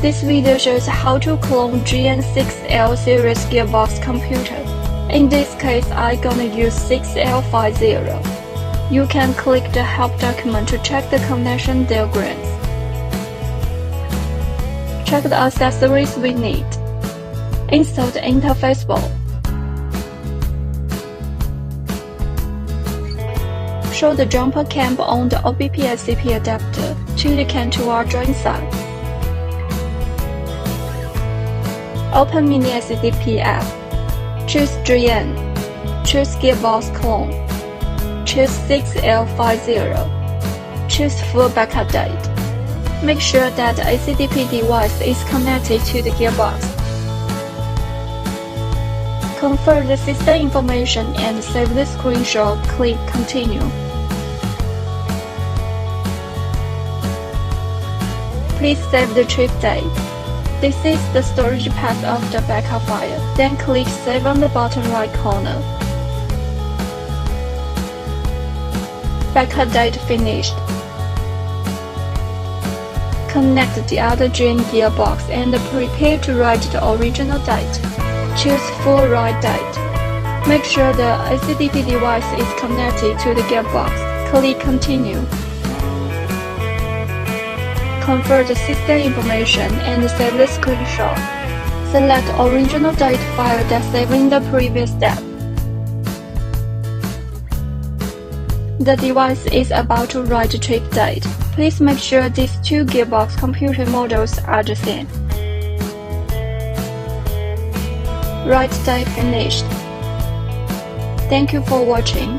This video shows how to clone GM6L series gearbox computer. In this case, I'm gonna use 6L50. You can click the help document to check the connection diagrams. Check the accessories we need. Install the interface board. Show the jumper cam on the OBP-ACP adapter to the CAN to our joint side. Open Mini ACDP app. Choose GM. Choose Gearbox Clone. Choose 6L50. Choose Full Backup Date. Make sure that the ACDP device is connected to the gearbox. Confirm the system information and save the screenshot. Click Continue. Please save the trip date. This is the storage path of the backup file. Then click Save on the bottom right corner. Backup date finished. Connect the other GM gearbox and prepare to write the original date. Choose Full Write Date. Make sure the ACDP device is connected to the gearbox. Click Continue. Confirm the system information and save the screenshot. Select original date file that saved in the previous step. The device is about to write the trip date. Please make sure these two gearbox computer models are the same. Write date finished. Thank you for watching.